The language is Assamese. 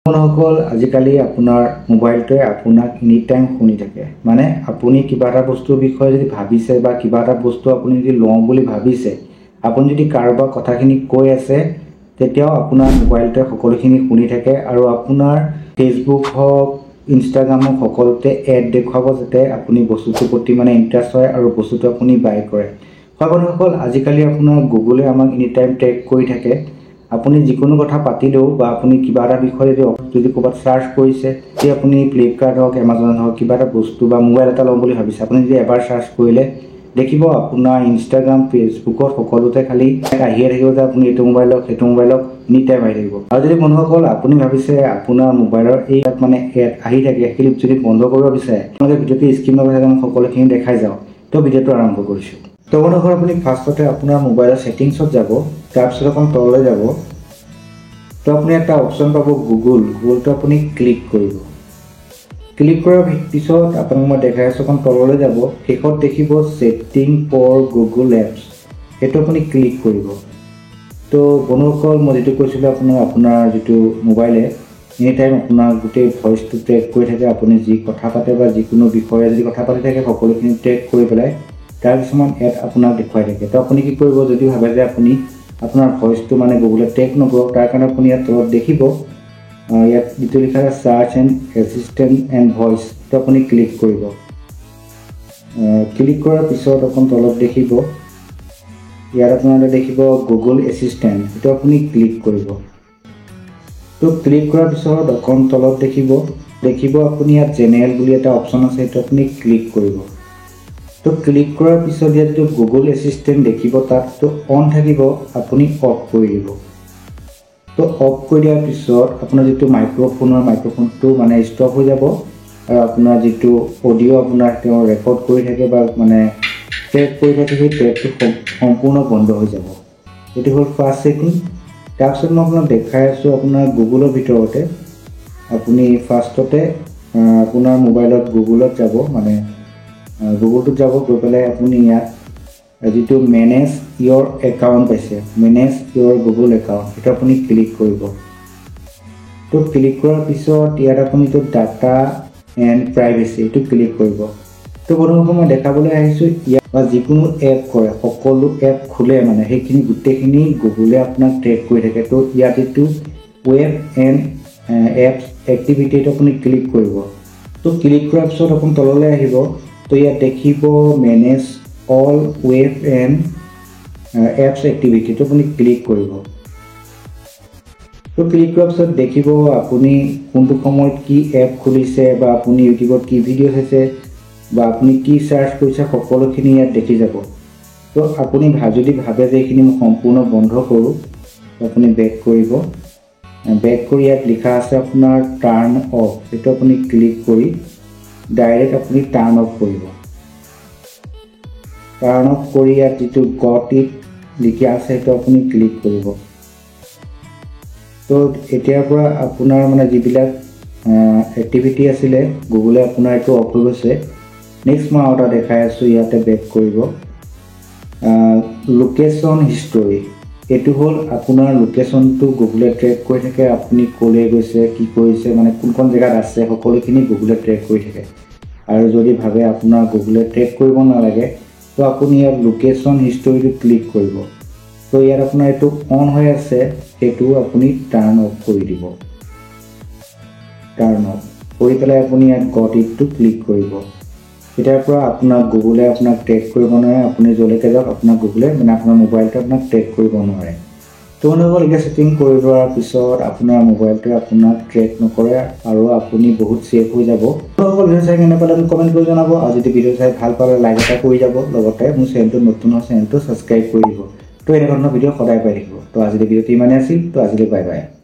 সকল আজিকালি আপোনাৰ মোবাইলটোৱে আপোনাক এনি টাইম শুনি থাকে মানে আপুনি কিবা এটা বস্তুৰ বিষয়ে যদি ভাবিছে বা কিবা এটা বস্তু আপুনি যদি লওঁ বুলি ভাবিছে আপুনি যদি কাৰোবাক কথাখিনি কৈ আছে তেতিয়াও আপোনাৰ মোবাইলটোৱে সকলোখিনি শুনি থাকে আৰু আপোনাৰ ফেসবুক হওক ইনষ্টাগ্ৰাম হওক সকলোতে এড দেখুৱাব যাতে আপুনি বস্তুটোৰ প্ৰতি মানে ইন্টাৰেষ্ট হয় আৰু বস্তুটো আপুনি বাই কৰে সকল আজিকালি আপোনাৰ গুগলে আমাক এনি টাইম ট্ৰেক কৰি থাকে আপুনি যিকোনো কথা পাতিলেও বা আপুনি কিবা এটা বিষয়ে যদি ক'ৰবাত সাৰ্চ কৰিছে যে আপুনি ফ্লিপকাৰ্ট হওক এমাজন হওক কিবা এটা বস্তু বা মোবাইল এটা ল'ম বুলি ভাবিছে আপুনি যদি এবাৰ সাৰ্চ কৰিলে দেখিব আপোনাৰ ইনষ্টাগ্ৰাম ফেসবুকত সকলোতে খালি আহিয়ে থাকিব যে আপুনি এইটো মোবাইলক সেইটো মোবাইলক এনি টাইম আহি থাকিব আৰু যদি বন্ধুসকল আপুনি ভাবিছে আপোনাৰ মোবাইলৰ এই মানে এড আহি থাকে সেই যদি বন্ধ কৰিব বিচাৰে আপোনালোকে ভিডিঅ'টো স্ক্ৰীনৰ পৰা সকলোখিনি দেখাই যাওক তো ভিডিঅ'টো আৰম্ভ কৰিছোঁ তো বন্ধুসকল আপুনি ফাৰ্ষ্টতে আপোনাৰ মোবাইলৰ সেটিংছত যাব তাৰপিছত অকণ তললৈ যাব তো আপুনি একটা অপশন পাব গুগলটো আপুনি ক্লিক কৰিব ক্লিক কৰাৰ পিছত আপোনাক মই দেখাই আছোঁ অকণ তললৈ যাব শেষত দেখিব সেটিং ফৰ গুগল এপছ সেইটো আপুনি ক্লিক কৰিব তো বন্ধুসকল মই যেটো কৈছিলোঁ আপোনাৰ যেটো মোবাইলে এনি টাইম আপোনাৰ গোটেই ভয়েসটো ট্ৰেক কৰি থাকে আপুনি যি কথা পাতে বা যিকোনো বিষয়ে যদি কথা পাতি থাকে সকলোখিনি ট্ৰেক কৰি পেলাই তাৰ কিছুমান এড আপোনাক দেখুৱাই থাকে তো আপুনি কি কৰিব যদি ভাবে যে আপুনি আপোনাৰ ভয়েসটো মানে গুগলে ট্ৰেক নকৰক তাৰ কাৰণে আপুনি ইয়াত তলত দেখিব ইয়াত যেটো লিখা আছে search and assistant and voice তো আপুনি ক্লিক কৰিব ক্লিক কৰাৰ পিছত অকণ তলত দেখিব ইয়াত আপোনালোকে দেখিব গুগল এছিষ্টেণ্ট তো আপুনি ক্লিক কৰিব তো ক্লিক কৰাৰ পিছত অকণ তলত দেখিব আপুনি ইয়াত জেনেৰেল বুলি এটা অপচন আছে তো আপুনি ক্লিক কৰিব তো ক্লিক কৰাৰ পিছত ইয়াত যেটো গুগল এছিষ্টেণ্ট দেখিব তাত তো অন থাকিব আপুনি অফ কৰি দিব তো অফ কৰি দিয়াৰ পিছত আপোনাৰ যেটো মাইক্ৰফোনটো মানে ষ্টপ হৈ যাব আৰু আপোনাৰ যেটো অডিও আপোনাৰ তেওঁ ৰেকৰ্ড কৰি থাকে বা মানে ট্ৰেক কৰি থাকে সেই ট্ৰেকটো সম্পূৰ্ণ বন্ধ হৈ যাব এটো হ'ল ফাৰ্ষ্ট সেটিং তাৰপিছত মই আপোনাক দেখাই আছোঁ আপোনাৰ গুগলৰ ভিতৰতে আপুনি ফাৰ্ষ্টতে আপোনাৰ মোবাইলত গুগলত যাব মানে গুগলটোত যাব গৈ পেলাই আপুনি ইয়াত যেটো মেনেজ ইয়ৰ একাউণ্ট আছে মেনেজ ইয়ৰ গুগল একাউণ্ট এটা আপুনি ক্লিক কৰিব তো ক্লিক কৰাৰ পিছত ইয়াত আপুনি তো ডাটা এণ্ড প্ৰাইভেচি এটো ক্লিক কৰিব তো বন্ধুসকল মই দেখাবলৈ আহিছোঁ ইয়াত বা যিকোনো এপ কৰে সকলো এপ খুলে মানে সেইখিনি গোটেইখিনি গুগলে আপোনাক ট্ৰেক কৰি থাকে তো ইয়াত যেটো ৱেব এণ্ড এপছ এক্টিভিটি এটা আপুনি ক্লিক কৰিব তো ক্লিক কৰাৰ পিছত আপুনি তললৈ আহিব তো ইয়াত দেখিব manage all web and apps activity তো আপুনি ক্লিক কৰিব তো ক্লিক কৰাৰ পিছত দেখিব আপুনি কোনটো সময়ত কি এপ খুলিছে বা আপুনি ইউটিউবত কি ভিডিঅ' চাইছে বা আপুনি কি সাৰ্চ কৰিছে সকলোখিনি ইয়াত দেখি যাব তো আপুনি যদি ভাবে যে এইখিনি মই সম্পূৰ্ণ বন্ধ কৰোঁ আপুনি বেক কৰিব বেক কৰি ইয়াত লিখা আছে আপোনাৰ টাৰ্ন অফ এটা আপুনি ক্লিক কৰি ডাইৰেক্ট আপুনি টাৰ্ন অফ কৰিব টাৰ্ন অফ কৰি ইয়াত যেটো গট ইট লিখা আছে এটা আপুনি ক্লিক কৰিব তো এতিয়াৰ পৰা আপোনাৰ মানে যিবিলাক এক্টিভিটি আছিলে গুগলে আপোনাৰ এটো অফ হৈ গৈছে নেক্সট মই এটা দেখাই আছোঁ ইয়াতে বেক কৰিব লোকেশ্যন হিষ্টৰী এটো হ'ল আপোনাৰ লোকেশ্যনটো গুগলে ট্ৰেক কৰি থাকে আপুনি ক'লে গৈছে কি কৰিছে মানে কোনখন জেগাত আছে সকলোখিনি গুগলে ট্ৰেক কৰি থাকে আৰু যদি ভাবে আপোনাৰ গুগলে ট্ৰেক কৰিব নালাগে তো আপুনি ইয়াত লোকেশ্যন হিষ্টৰীটো ক্লিক কৰিব তো ইয়াত আপোনাৰ এটো অন হৈ আছে সেইটো আপুনি টাৰ্ন অফ কৰি দিব টাৰ্ন অফ কৰি পেলাই আপুনি ইয়াত গট ইটটো ক্লিক কৰিব এটাৰ পৰা আপোনাৰ গুগলে আপোনাক ট্ৰেক কৰিব নোৱাৰে আপুনি জলৈকে যাওক আপোনাৰ গুগলে মানে আপোনাৰ মোবাইলটো আপোনাক ট্ৰেক কৰিব নোৱাৰে তো বন্ধুসকল এই সেটিং কৰি লোৱাৰ পিছত আপোনাৰ মোবাইলটো আপোনাক ট্ৰেক নকৰে আৰু আপুনি বহুত সেফ হৈ যাব বন্ধুসকল ভিডিঅ' চাই কেনে পালে কমেন্ট কৰি জনাব আৰু যদি ভিডিঅ' চাই ভাল পালে লাইক এটা কৰি যাব লগতে মোৰ চেনেলটো নতুন আছে চেনেলটো সাবস্ক্ৰাইব কৰি দিব তো এই ধৰণৰ ভিডিঅ' সদায় পাই থাকিব তো আজিৰ ভিডিঅ'টো ইমানেই আছিল তো আজিলৈ বাই বাই